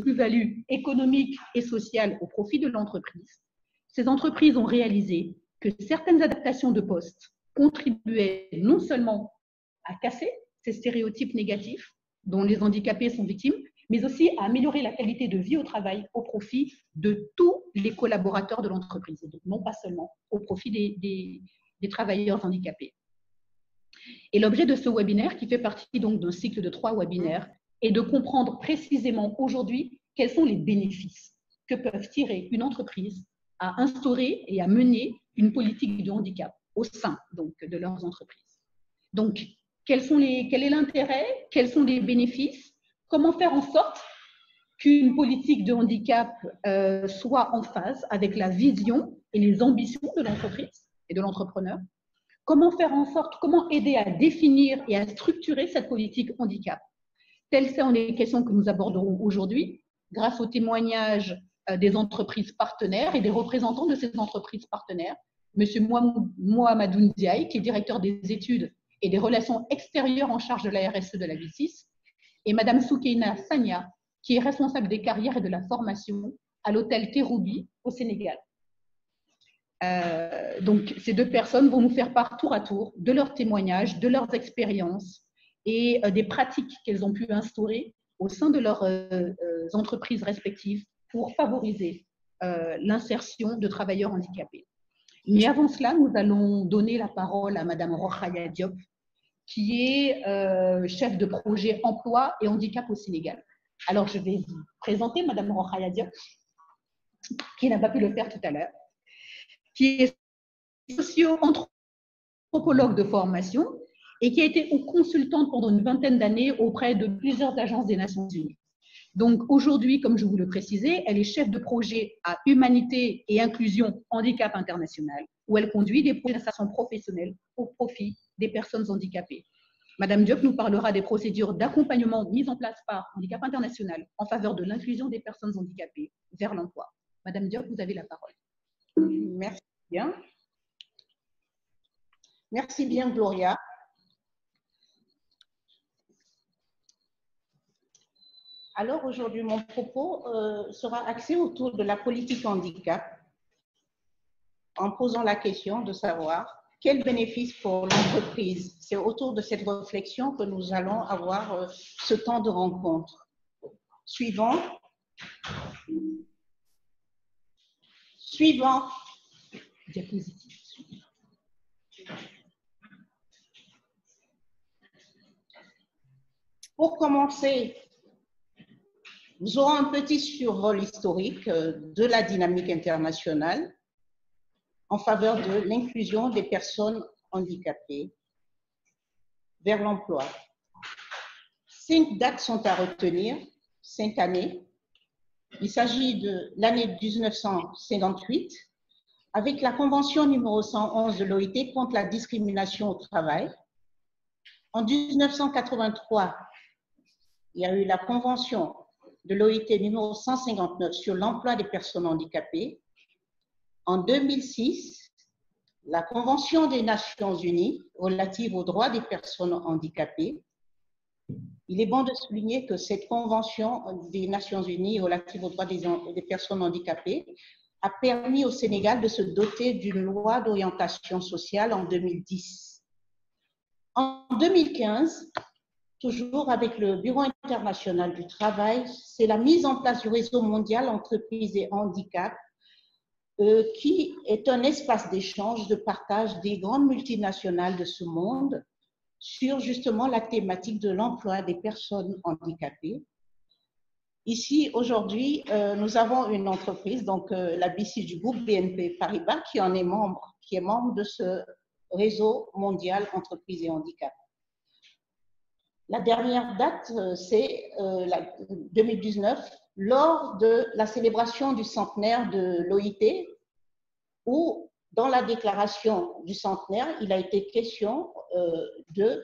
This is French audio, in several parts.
plus-value économique et sociale au profit de l'entreprise, ces entreprises ont réalisé que certaines adaptations de postes contribuaient non seulement à casser ces stéréotypes négatifs dont les handicapés sont victimes, mais aussi à améliorer la qualité de vie au travail au profit de tous les collaborateurs de l'entreprise, donc non pas seulement au profit des travailleurs handicapés. Et l'objet de ce webinaire, qui fait partie donc d'un cycle de 3 webinaires, est de comprendre précisément aujourd'hui quels sont les bénéfices que peuvent tirer une entreprise à instaurer et à mener une politique de handicap au sein donc, de leurs entreprises. Donc, quel est l'intérêt? Quels sont les bénéfices? Comment faire en sorte qu'une politique de handicap soit en phase avec la vision et les ambitions de l'entreprise et de l'entrepreneur? Comment faire en sorte, comment aider à définir et à structurer cette politique handicap? Telles sont les questions que nous aborderons aujourd'hui grâce aux témoignages des entreprises partenaires et des représentants de ces entreprises partenaires. Monsieur Mohamedou Ndiaye, qui est directeur des études et des relations extérieures en charge de la RSE de la V6, et Madame Soukeina Sanya, qui est responsable des carrières et de la formation à l'hôtel Terroubi au Sénégal. Donc, ces 2 personnes vont nous faire part tour à tour de leurs témoignages, de leurs expériences et des pratiques qu'elles ont pu instaurer au sein de leurs entreprises respectives pour favoriser l'insertion de travailleurs handicapés. Mais avant cela, nous allons donner la parole à Madame Rokhaya Diop, qui est chef de projet emploi et handicap au Sénégal. Alors, je vais vous présenter Madame Rokhaya Diop, qui n'a pas pu le faire tout à l'heure, qui est socio-anthropologue de formation et qui a été consultante pendant une vingtaine d'années auprès de plusieurs agences des Nations Unies. Donc aujourd'hui, comme je vous le précisais, elle est chef de projet à Humanité et Inclusion Handicap International, où elle conduit des projets d'insertion professionnelle au profit des personnes handicapées. Madame Diop nous parlera des procédures d'accompagnement mises en place par Handicap International en faveur de l'inclusion des personnes handicapées vers l'emploi. Madame Diop, vous avez la parole. Merci bien. Merci bien, Gloria. Alors aujourd'hui, mon propos sera axé autour de la politique handicap, en posant la question de savoir quel bénéfice pour l'entreprise. C'est autour de cette réflexion que nous allons avoir ce temps de rencontre. Suivant. Diapositive. Pour commencer, nous aurons un petit survol historique de la dynamique internationale en faveur de l'inclusion des personnes handicapées vers l'emploi. 5 dates sont à retenir, 5 années. Il s'agit de l'année 1958, avec la Convention numéro 111 de l'OIT contre la discrimination au travail. En 1983, il y a eu la Convention de l'OIT numéro 159 sur l'emploi des personnes handicapées. En 2006, la Convention des Nations Unies relative aux droits des personnes handicapées. Il est bon de souligner que cette Convention des Nations Unies relative aux droits des personnes handicapées a permis au Sénégal de se doter d'une loi d'orientation sociale en 2010. En 2015, toujours avec le Bureau international du travail, c'est la mise en place du réseau mondial entreprises et handicap qui est un espace d'échange, de partage des grandes multinationales de ce monde sur justement la thématique de l'emploi des personnes handicapées. Ici, aujourd'hui, nous avons une entreprise, donc la BICI du groupe BNP Paribas, qui en est membre, qui est membre de ce réseau mondial entreprises et handicap. La dernière date, c'est 2019, lors de la célébration du centenaire de l'OIT, où dans la déclaration du centenaire, il a été question de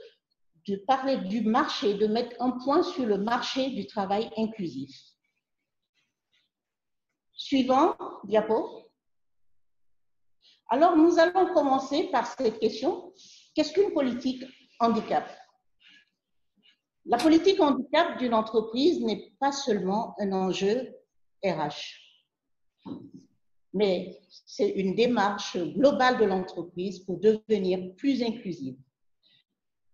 parler du marché, de mettre un point sur le marché du travail inclusif. Suivant, diapo. Alors, nous allons commencer par cette question. Qu'est-ce qu'une politique handicap? La politique handicap d'une entreprise n'est pas seulement un enjeu RH, mais c'est une démarche globale de l'entreprise pour devenir plus inclusive.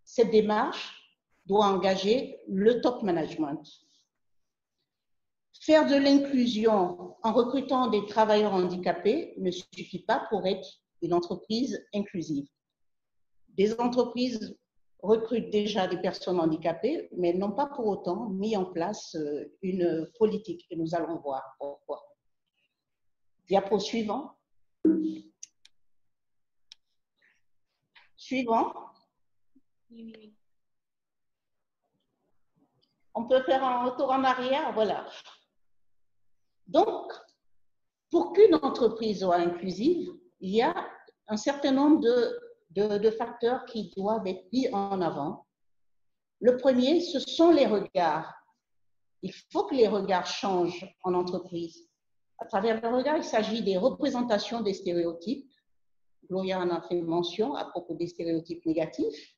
Cette démarche doit engager le top management. Faire de l'inclusion en recrutant des travailleurs handicapés ne suffit pas pour être une entreprise inclusive. Des entreprises recrutent déjà des personnes handicapées, mais n'ont pas pour autant mis en place une politique. Et nous allons voir pourquoi. Diapo suivant. Suivant. On peut faire un retour en arrière, voilà. Donc, pour qu'une entreprise soit inclusive, il y a un certain nombre de facteurs qui doivent être mis en avant. Le premier, ce sont les regards. Il faut que les regards changent en entreprise. À travers le regard, il s'agit des représentations des stéréotypes. Gloria en a fait mention à propos des stéréotypes négatifs.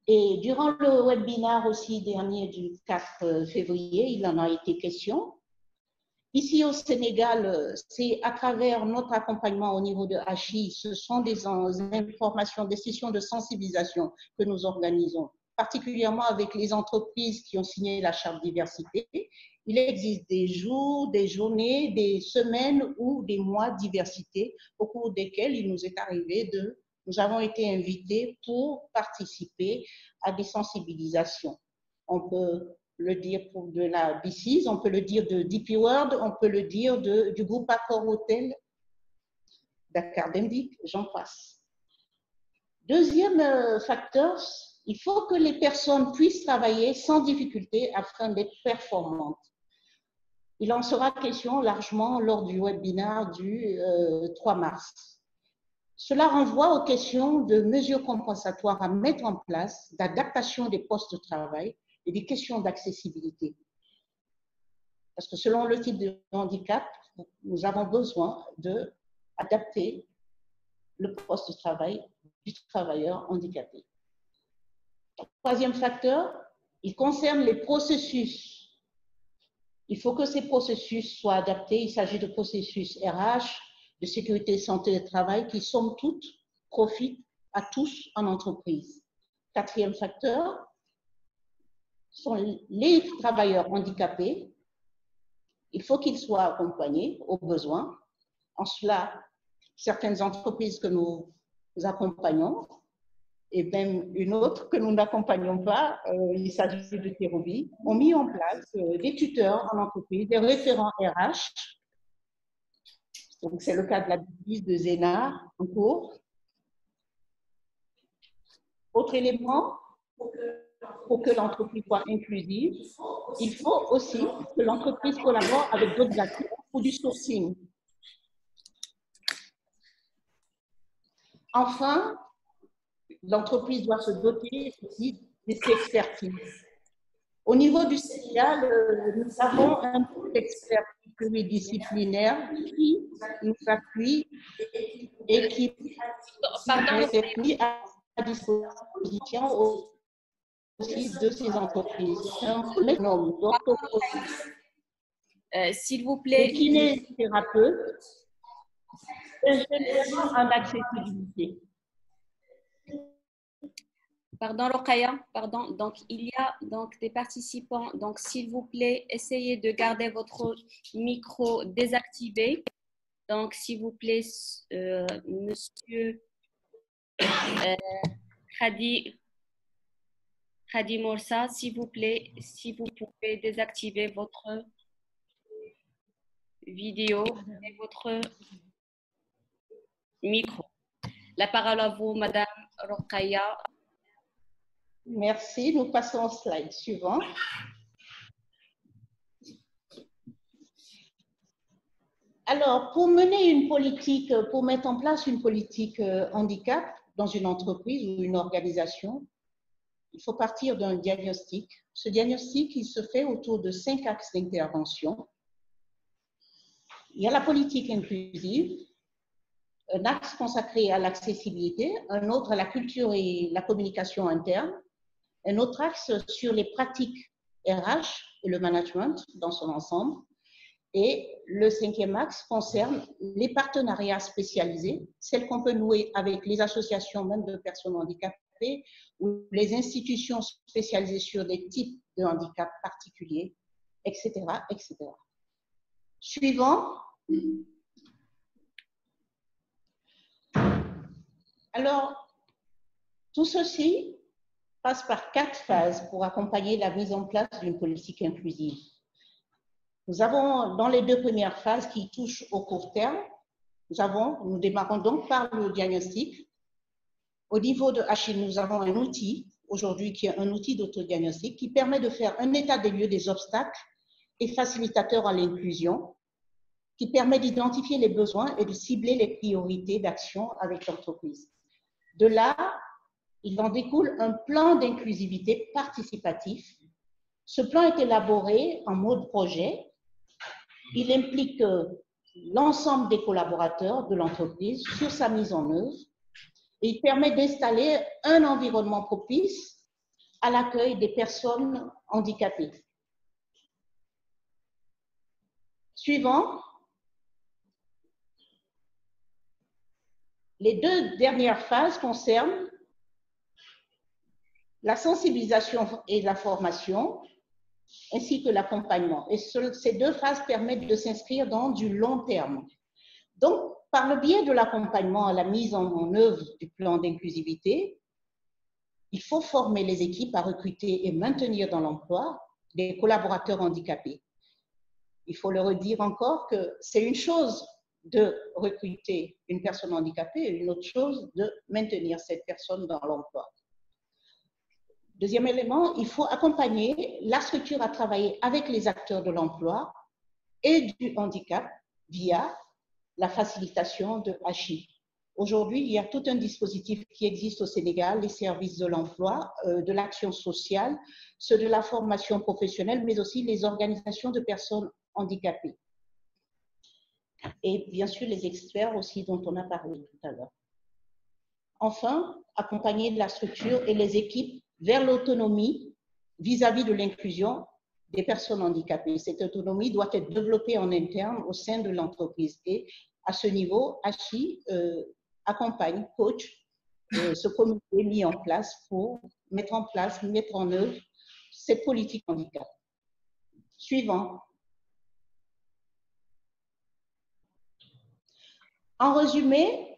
Et durant le webinaire aussi dernier du 4 février, il en a été question. Ici au Sénégal, c'est à travers notre accompagnement au niveau de HI, ce sont des informations, des sessions de sensibilisation que nous organisons, particulièrement avec les entreprises qui ont signé la charte diversité. Il existe des jours, des journées, des semaines ou des mois de diversité au cours desquels il nous est arrivé nous avons été invités pour participer à des sensibilisations. On peut le dire pour de la BCs, on peut le dire de DP World, on peut le dire du groupe Accor Hotel, Dakar Dendik, j'en passe. Deuxième facteur, il faut que les personnes puissent travailler sans difficulté afin d'être performantes. Il en sera question largement lors du webinaire du 3 mars. Cela renvoie aux questions de mesures compensatoires à mettre en place, d'adaptation des postes de travail et des questions d'accessibilité. Parce que selon le type de handicap, nous avons besoin d'adapter le poste de travail du travailleur handicapé. Troisième facteur, il concerne les processus. Il faut que ces processus soient adaptés. Il s'agit de processus RH, de sécurité, santé et travail qui, somme toute, profitent à tous en entreprise. Quatrième facteur sont les travailleurs handicapés. Il faut qu'ils soient accompagnés aux besoins. En cela, certaines entreprises que nous accompagnons, et même une autre que nous n'accompagnons pas, il s'agit de Kéroubi, ont mis en place des tuteurs en entreprise, des référents RH. Donc, c'est le cas de la bêtise de Zéna en cours. Autre élément, pour que l'entreprise soit inclusive, il faut aussi que l'entreprise collabore avec d'autres acteurs pour du sourcing. Enfin, l'entreprise doit se doter aussi de ses expertises. Au niveau du Sénégal, nous avons un groupe d'expertise pluridisciplinaire qui nous appuie et qui est mis à disposition aussi de ces entreprises. S'il vous plaît. Kinésithérapeute, ingénieur en accessibilité. Pardon, Rokhaya, pardon. Donc, il y a donc des participants. Donc, s'il vous plaît, essayez de garder votre micro désactivé. Donc, s'il vous plaît, monsieur Khadi Morsa, s'il vous plaît, si vous pouvez désactiver votre vidéo et votre micro. La parole à vous, Madame Rokhaya. Merci. Nous passons au slide suivant. Alors, pour mener une politique, pour mettre en place une politique handicap dans une entreprise ou une organisation, il faut partir d'un diagnostic. Ce diagnostic, il se fait autour de 5 axes d'intervention. Il y a la politique inclusive, un axe consacré à l'accessibilité, un autre à la culture et la communication interne, Un autre axe sur les pratiques RH et le management dans son ensemble. Et le cinquième axe concerne les partenariats spécialisés, celles qu'on peut nouer avec les associations même de personnes handicapées ou les institutions spécialisées sur des types de handicap particuliers, etc., etc. Suivant. Alors, tout ceci passe par 4 phases pour accompagner la mise en place d'une politique inclusive. Nous avons, dans les 2 premières phases qui touchent au court terme, nous démarrons donc par le diagnostic. Au niveau de Achille, nous avons un outil, aujourd'hui qui est un outil d'autodiagnostic, qui permet de faire un état des lieux des obstacles et facilitateur à l'inclusion, qui permet d'identifier les besoins et de cibler les priorités d'action avec l'entreprise. De là, il en découle un plan d'inclusivité participatif. Ce plan est élaboré en mode projet. Il implique l'ensemble des collaborateurs de l'entreprise sur sa mise en œuvre et il permet d'installer un environnement propice à l'accueil des personnes handicapées. Suivant. Les 2 dernières phases concernent la sensibilisation et la formation, ainsi que l'accompagnement. Et ces 2 phases permettent de s'inscrire dans du long terme. Donc, par le biais de l'accompagnement à la mise en œuvre du plan d'inclusivité, il faut former les équipes à recruter et maintenir dans l'emploi des collaborateurs handicapés. Il faut le redire encore que c'est une chose de recruter une personne handicapée et une autre chose de maintenir cette personne dans l'emploi. Deuxième élément, il faut accompagner la structure à travailler avec les acteurs de l'emploi et du handicap via la facilitation de HI. Aujourd'hui, il y a tout un dispositif qui existe au Sénégal, les services de l'emploi, de l'action sociale, ceux de la formation professionnelle, mais aussi les organisations de personnes handicapées. Et bien sûr, les experts aussi dont on a parlé tout à l'heure. Enfin, accompagner la structure et les équipes vers l'autonomie vis-à-vis de l'inclusion des personnes handicapées. Cette autonomie doit être développée en interne au sein de l'entreprise. Et à ce niveau, HI accompagne, coach ce comité mis en place pour mettre en œuvre cette politique handicap. Suivant. En résumé,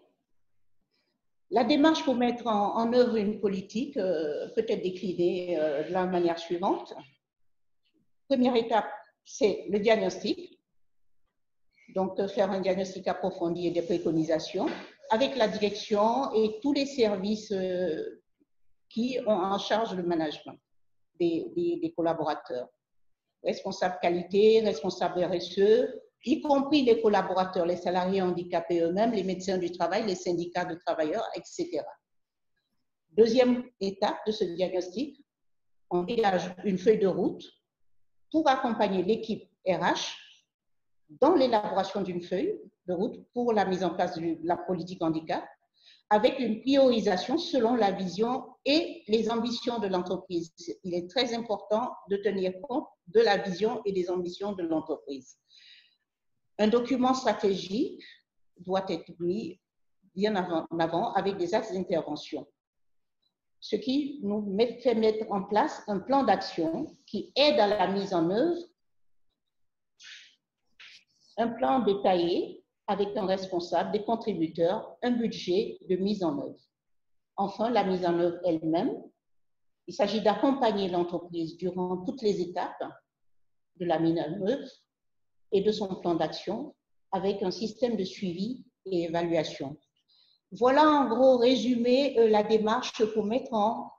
la démarche pour mettre en œuvre une politique peut être déclinée de la manière suivante. Première étape, c'est le diagnostic. Donc, faire un diagnostic approfondi et des préconisations avec la direction et tous les services qui ont en charge le management des collaborateurs. Responsables qualité, responsables RSE, y compris les collaborateurs, les salariés handicapés eux-mêmes, les médecins du travail, les syndicats de travailleurs, etc. Deuxième étape de ce diagnostic, on dégage une feuille de route pour accompagner l'équipe RH dans l'élaboration d'une feuille de route pour la mise en place de la politique handicap, avec une priorisation selon la vision et les ambitions de l'entreprise. Il est très important de tenir compte de la vision et des ambitions de l'entreprise. Un document stratégique doit être mis bien en avant avec des axes d'intervention, ce qui nous fait mettre en place un plan d'action qui aide à la mise en œuvre, un plan détaillé avec un responsable, des contributeurs, un budget de mise en œuvre. Enfin, la mise en œuvre elle-même, il s'agit d'accompagner l'entreprise durant toutes les étapes de la mise en œuvre et de son plan d'action avec un système de suivi et évaluation. Voilà en gros résumé la démarche pour mettre en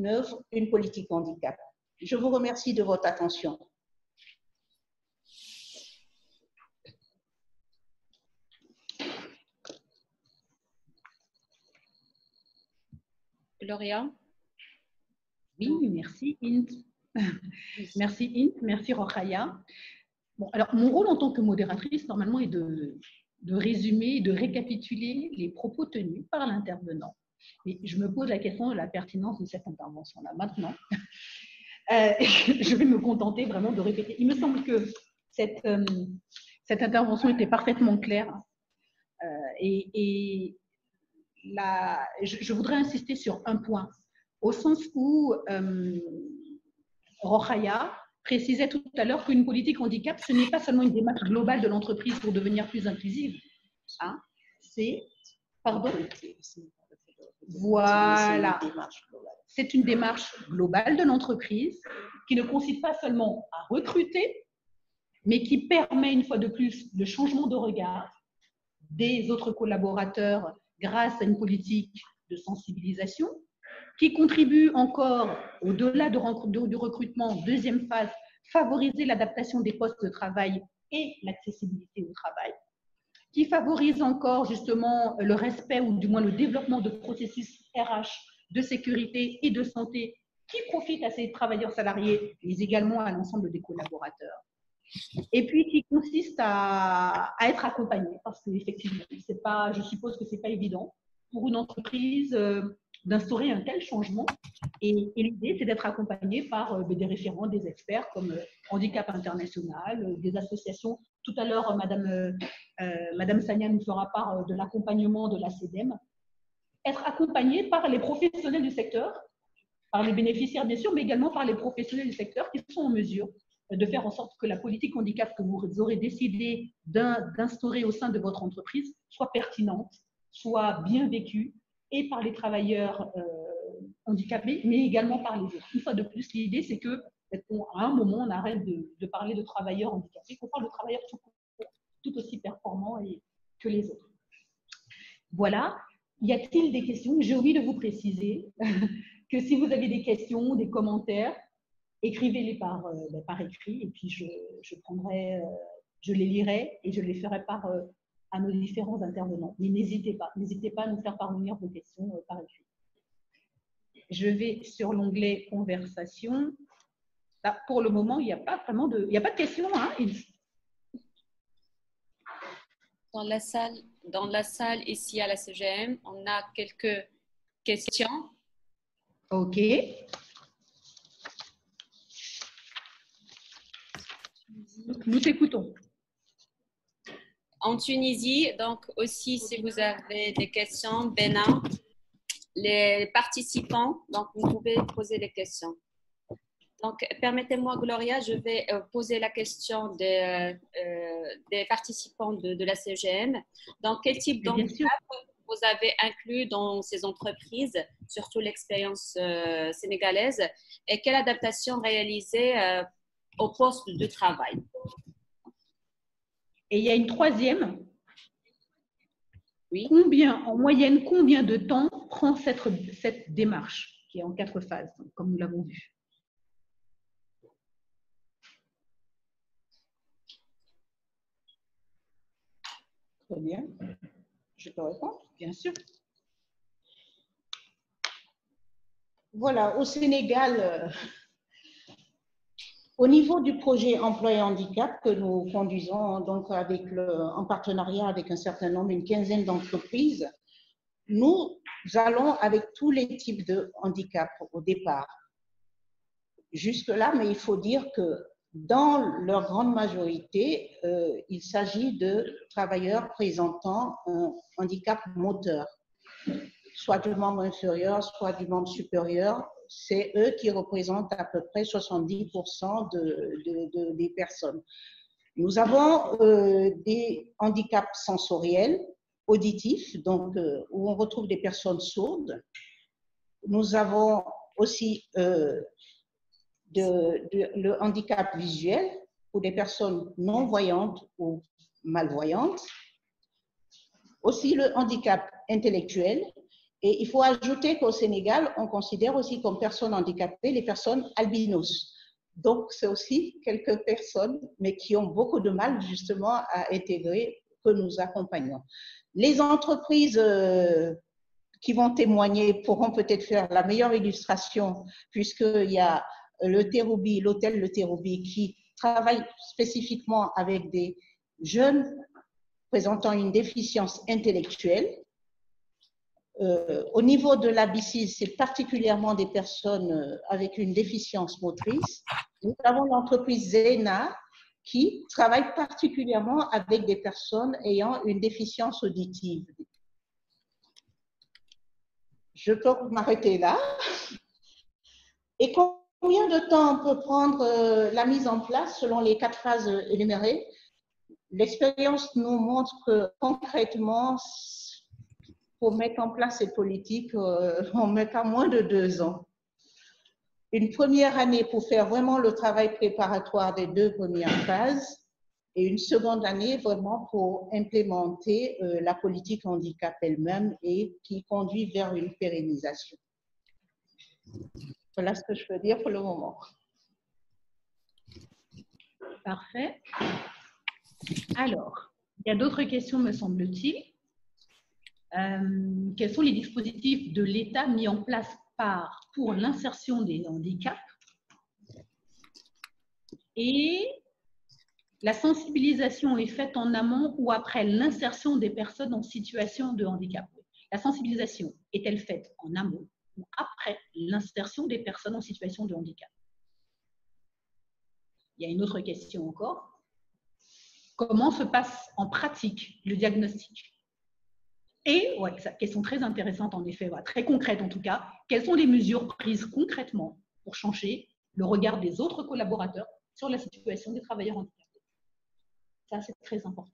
œuvre une politique handicap. Je vous remercie de votre attention. Gloria? Oui, merci Int. Merci Int, merci Rokhaya. Bon, alors, mon rôle en tant que modératrice, normalement, est de résumer, de récapituler les propos tenus par l'intervenant. Et je me pose la question de la pertinence de cette intervention-là. Maintenant, je vais me contenter vraiment de répéter. Il me semble que cette intervention était parfaitement claire. Je voudrais insister sur un point, au sens où Rokhaya précisait tout à l'heure qu'une politique handicap, ce n'est pas seulement une démarche globale de l'entreprise pour devenir plus inclusive. Hein, c'est, pardon, voilà, c'est une démarche globale de l'entreprise qui ne consiste pas seulement à recruter, mais qui permet une fois de plus le changement de regard des autres collaborateurs grâce à une politique de sensibilisation, qui contribue encore, au-delà du recrutement, deuxième phase, favoriser l'adaptation des postes de travail et l'accessibilité au travail, qui favorise encore justement le respect ou du moins le développement de processus RH de sécurité et de santé qui profitent à ces travailleurs salariés, mais également à l'ensemble des collaborateurs. Et puis qui consiste à être accompagné, parce qu'effectivement, je suppose que ce n'est pas évident pour une entreprise d'instaurer un tel changement. Et l'idée, c'est d'être accompagné par des référents, des experts comme Handicap International, des associations. Tout à l'heure, Madame Sania nous fera part de l'accompagnement de la CEDEM. Être accompagné par les professionnels du secteur, par les bénéficiaires bien sûr, mais également par les professionnels du secteur qui sont en mesure de faire en sorte que la politique handicap que vous aurez décidé d'instaurer au sein de votre entreprise soit pertinente, soit bien vécue, et par les travailleurs handicapés, mais également par les autres. Une fois de plus, l'idée, c'est qu'à un moment, on arrête de parler de travailleurs handicapés, qu'on parle de travailleurs tout aussi performants que les autres. Voilà. Y a-t-il des questions? J'ai oublié de vous préciser que si vous avez des questions, des commentaires, écrivez-les par écrit, et puis je les lirai et je les ferai part à nos différents intervenants. Mais n'hésitez pas à nous faire parvenir vos questions par écrit. Je vais sur l'onglet conversation. Là, pour le moment, il n'y a pas de questions. Hein. Dans la salle ici à la CGM, on a quelques questions. OK. Nous t'écoutons. En Tunisie, donc aussi, si vous avez des questions, Bénin, les participants, donc vous pouvez poser les questions. Donc, permettez-moi, Gloria, je vais poser la question des participants de la CGM. Donc, quel type d'handicap vous avez inclus dans ces entreprises, surtout l'expérience sénégalaise, et quelle adaptation réalisée au poste de travail? Et il y a une troisième. Oui. En moyenne, combien de temps prend cette démarche qui est en 4 phases, comme nous l'avons vu? Très bien. Je peux répondre? Bien sûr. Voilà, au Sénégal, au niveau du projet emploi et handicap que nous conduisons donc en partenariat avec un certain nombre, une quinzaine d'entreprises, nous allons avec tous les types de handicap au départ. Jusque-là, mais il faut dire que dans leur grande majorité, il s'agit de travailleurs présentant un handicap moteur, soit du membre inférieur, soit du membre supérieur. C'est eux qui représentent à peu près 70% des personnes. Nous avons des handicaps sensoriels, auditifs, donc où on retrouve des personnes sourdes. Nous avons aussi le handicap visuel pour des personnes non-voyantes ou malvoyantes. Aussi le handicap intellectuel. Et il faut ajouter qu'au Sénégal, on considère aussi comme personnes handicapées les personnes albinos. Donc, c'est aussi quelques personnes, mais qui ont beaucoup de mal justement à intégrer, que nous accompagnons. Les entreprises qui vont témoigner pourront peut-être faire la meilleure illustration, puisqu'il y a l'hôtel Le Terroubi, qui travaille spécifiquement avec des jeunes présentant une déficience intellectuelle. Au niveau de l'ABCIS, c'est particulièrement des personnes avec une déficience motrice. Nous avons l'entreprise Zena qui travaille particulièrement avec des personnes ayant une déficience auditive. Je peux m'arrêter là. Et combien de temps peut prendre la mise en place selon les 4 phases énumérées? L'expérience nous montre que concrètement, pour mettre en place ces politiques, on met pas moins de 2 ans. Une première année pour faire vraiment le travail préparatoire des 2 premières phases et une seconde année vraiment pour implémenter la politique handicap elle-même et qui conduit vers une pérennisation. Voilà ce que je peux dire pour le moment. Parfait. Alors, il y a d'autres questions, me semble-t-il. Quels sont les dispositifs de l'État mis en place pour l'insertion des handicaps et la sensibilisation est faite en amont ou après l'insertion des personnes en situation de handicap? La sensibilisation est-elle faite en amont ou après l'insertion des personnes en situation de handicap? Il y a une autre question encore. Comment se passe en pratique le diagnostic? Et, ouais, question très intéressante en effet, ouais, très concrète en tout cas, quelles sont les mesures prises concrètement pour changer le regard des autres collaborateurs sur la situation des travailleurs handicapés? Ça, c'est très important.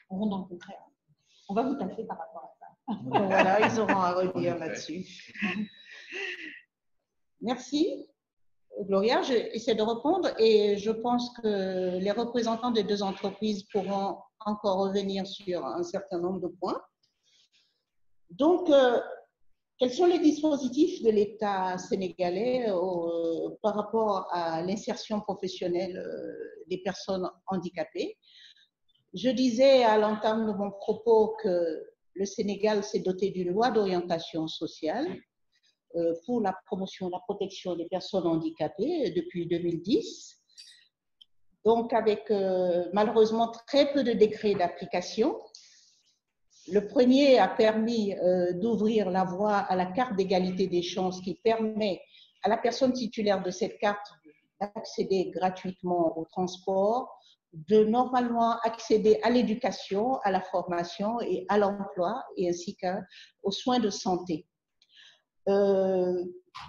On rentre dans le concret. On va vous taffer par rapport à ça. Voilà, ils auront à redire là-dessus. Merci. Gloria, j'essaie de répondre et je pense que les représentants des 2 entreprises pourront encore revenir sur un certain nombre de points. Donc, quels sont les dispositifs de l'État sénégalais par rapport à l'insertion professionnelle des personnes handicapées? Je disais à l'entame de mon propos que le Sénégal s'est doté d'une loi d'orientation sociale pour la promotion, la protection des personnes handicapées depuis 2010. Donc, avec malheureusement très peu de décrets d'application. Le premier a permis d'ouvrir la voie à la carte d'égalité des chances qui permet à la personne titulaire de cette carte d'accéder gratuitement au transport, de normalement accéder à l'éducation, à la formation et à l'emploi, et ainsi qu'aux soins de santé.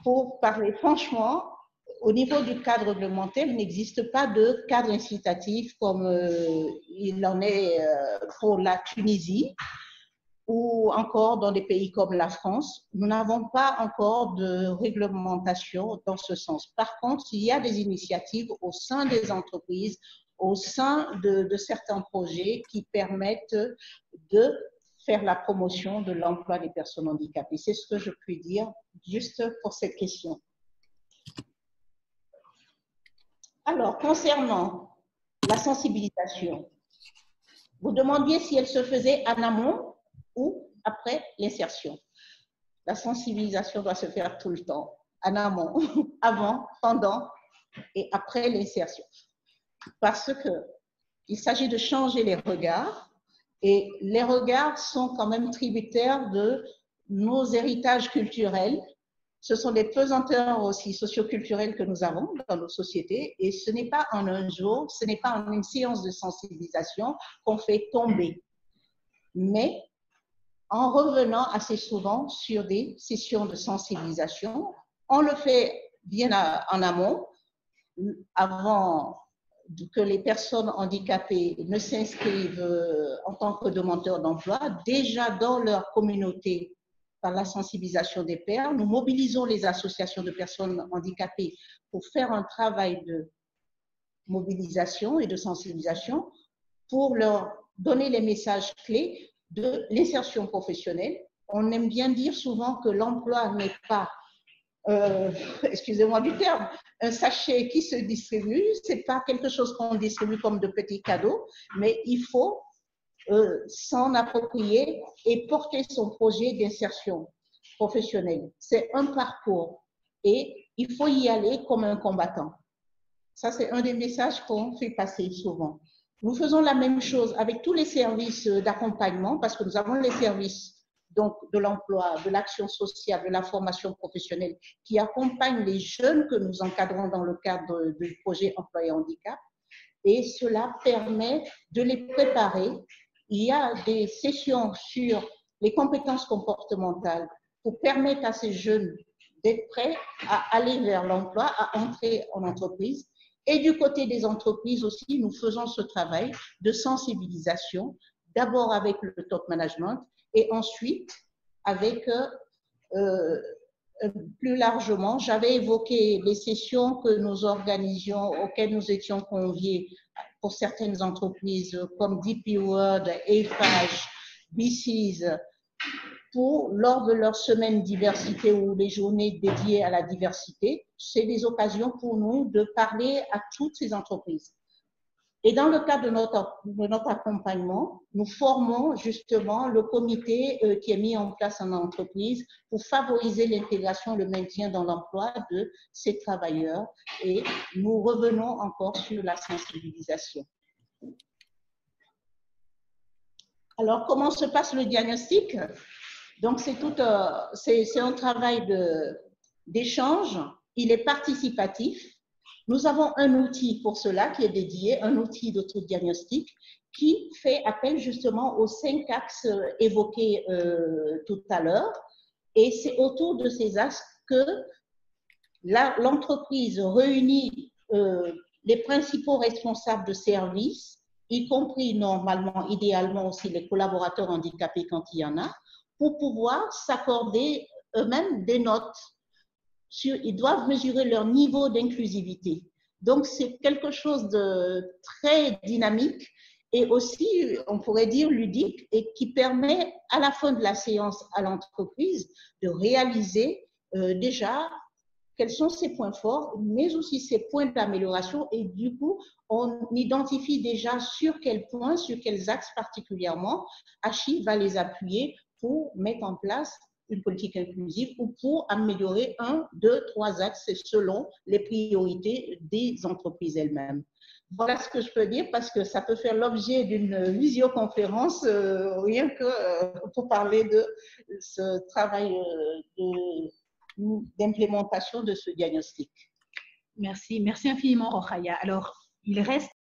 Pour parler franchement, au niveau du cadre réglementaire, il n'existe pas de cadre incitatif comme il en est pour la Tunisie ou encore dans des pays comme la France. Nous n'avons pas encore de réglementation dans ce sens. Par contre, il y a des initiatives au sein des entreprises, au sein de certains projets qui permettent de faire la promotion de l'emploi des personnes handicapées. C'est ce que je puis dire juste pour cette question. Alors, concernant la sensibilisation, vous demandiez si elle se faisait en amont ou après l'insertion. La sensibilisation doit se faire tout le temps, en amont, avant, pendant et après l'insertion. Parce qu'il s'agit de changer les regards et les regards sont quand même tributaires de nos héritages culturels. Ce sont des pesanteurs aussi socioculturels que nous avons dans nos sociétés et ce n'est pas en un jour, ce n'est pas en une séance de sensibilisation qu'on fait tomber. Mais en revenant assez souvent sur des sessions de sensibilisation, on le fait bien en amont, avant que les personnes handicapées ne s'inscrivent en tant que demandeurs d'emploi, déjà dans leur communauté, par la sensibilisation des pairs, nous mobilisons les associations de personnes handicapées pour faire un travail de mobilisation et de sensibilisation pour leur donner les messages clés de l'insertion professionnelle. On aime bien dire souvent que l'emploi n'est pas, excusez-moi du terme, un sachet qui se distribue, ce n'est pas quelque chose qu'on distribue comme de petits cadeaux, mais il faut s'en approprier et porter son projet d'insertion professionnelle. C'est un parcours et il faut y aller comme un combattant. Ça, c'est un des messages qu'on fait passer souvent. Nous faisons la même chose avec tous les services d'accompagnement parce que nous avons les services donc de l'emploi, de l'action sociale, de la formation professionnelle qui accompagne les jeunes que nous encadrons dans le cadre du projet Emploi et Handicap. Et cela permet de les préparer. Il y a des sessions sur les compétences comportementales pour permettre à ces jeunes d'être prêts à aller vers l'emploi, à entrer en entreprise. Et du côté des entreprises aussi, nous faisons ce travail de sensibilisation, d'abord avec le top management et ensuite avec plus largement, j'avais évoqué les sessions que nous organisions, auxquelles nous étions conviés pour certaines entreprises comme DP World, Eiffage, BC's, lors de leur semaine diversité ou les journées dédiées à la diversité. C'est des occasions pour nous de parler à toutes ces entreprises. Et dans le cadre de notre accompagnement, nous formons justement le comité qui est mis en place en entreprise pour favoriser l'intégration, le maintien dans l'emploi de ces travailleurs. Et nous revenons encore sur la sensibilisation. Alors, comment se passe le diagnostic? Donc, c'est un travail d'échange. Il est participatif. Nous avons un outil pour cela qui est dédié, un outil d'autodiagnostic qui fait appel justement aux 5 axes évoqués tout à l'heure. Et c'est autour de ces axes que l'entreprise réunit les principaux responsables de service, y compris normalement, idéalement aussi les collaborateurs handicapés quand il y en a, pour pouvoir s'accorder eux-mêmes des notes. Ils doivent mesurer leur niveau d'inclusivité. Donc, c'est quelque chose de très dynamique et aussi, on pourrait dire, ludique et qui permet à la fin de la séance à l'entreprise de réaliser déjà quels sont ses points forts, mais aussi ses points d'amélioration. Et du coup, on identifie déjà sur quels points, sur quels axes particulièrement, Achille va les appuyer pour mettre en place une politique inclusive ou pour améliorer 1, 2, 3 axes selon les priorités des entreprises elles-mêmes. Voilà ce que je peux dire parce que ça peut faire l'objet d'une visioconférence rien que pour parler de ce travail d'implémentation de ce diagnostic. Merci infiniment, Rokhaya. Alors, il reste